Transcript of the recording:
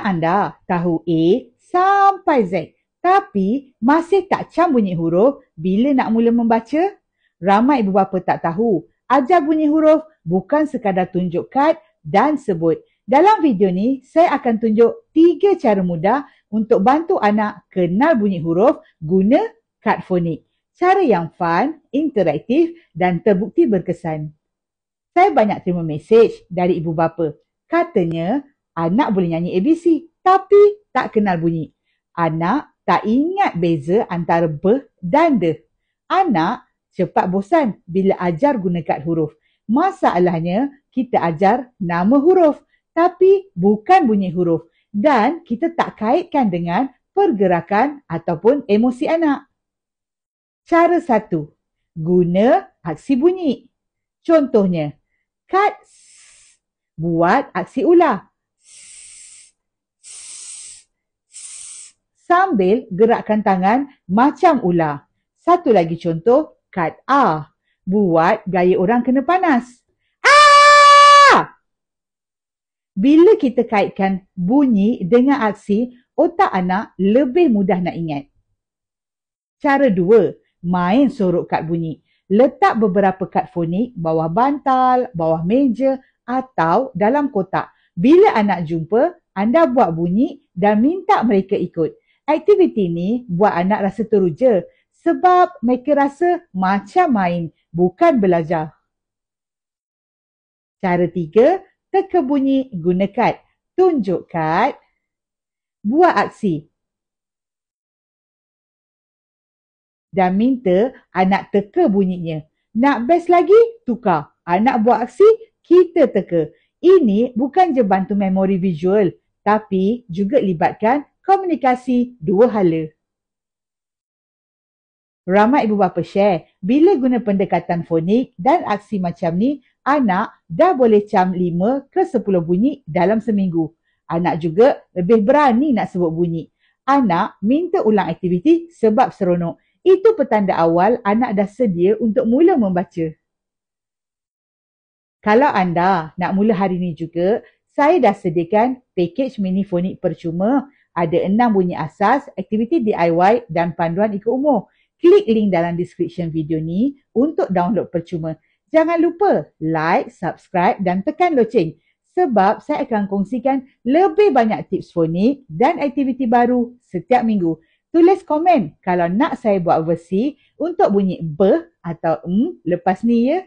Anak anda tahu A sampai Z, tapi masih tak cam bunyi huruf bila nak mula membaca? Ramai ibu bapa tak tahu, ajar bunyi huruf bukan sekadar tunjuk kad dan sebut. Dalam video ni, saya akan tunjuk 3 cara mudah untuk bantu anak kenal bunyi huruf guna kad fonik. Cara yang fun, interaktif dan terbukti berkesan. Saya banyak terima mesej dari ibu bapa. Katanya, anak boleh nyanyi ABC tapi tak kenal bunyi. Anak tak ingat beza antara B dan D. Anak cepat bosan bila ajar guna kad huruf. Masalahnya, kita ajar nama huruf tapi bukan bunyi huruf dan kita tak kaitkan dengan pergerakan ataupun emosi anak. Cara 1. Guna aksi bunyi. Contohnya, kad S. Buat aksi ular. Sambil gerakkan tangan macam ular. Satu lagi contoh, kad A. Buat gaya orang kena panas. Ah! Bila kita kaitkan bunyi dengan aksi, otak anak lebih mudah nak ingat. Cara 2. Main sorok kad bunyi. Letak beberapa kad fonik bawah bantal, bawah meja atau dalam kotak. Bila anak jumpa, anda buat bunyi dan minta mereka ikut. Aktiviti ni buat anak rasa teruja sebab mereka rasa macam main, bukan belajar. Cara 3, teka bunyi guna kad. Tunjuk kad, buat aksi dan minta anak teka bunyinya. Nak best lagi, tukar. Anak buat aksi, kita teka. Ini bukan je bantu memori visual, tapi juga libatkan komunikasi dua hala. Ramai ibu bapa share, bila guna pendekatan fonik dan aksi macam ni, anak dah boleh cam 5 ke 10 bunyi dalam seminggu. Anak juga lebih berani nak sebut bunyi. Anak minta ulang aktiviti sebab seronok. Itu petanda awal anak dah sedia untuk mula membaca. Kalau anda nak mula hari ni juga, saya dah sediakan pakej mini fonik percuma. Ada 6 bunyi asas, aktiviti DIY dan panduan ikut umur. Klik link dalam description video ni untuk download percuma. Jangan lupa like, subscribe dan tekan loceng sebab saya akan kongsikan lebih banyak tips fonik dan aktiviti baru setiap minggu. Tulis komen kalau nak saya buat versi untuk bunyi B atau lepas ni ya.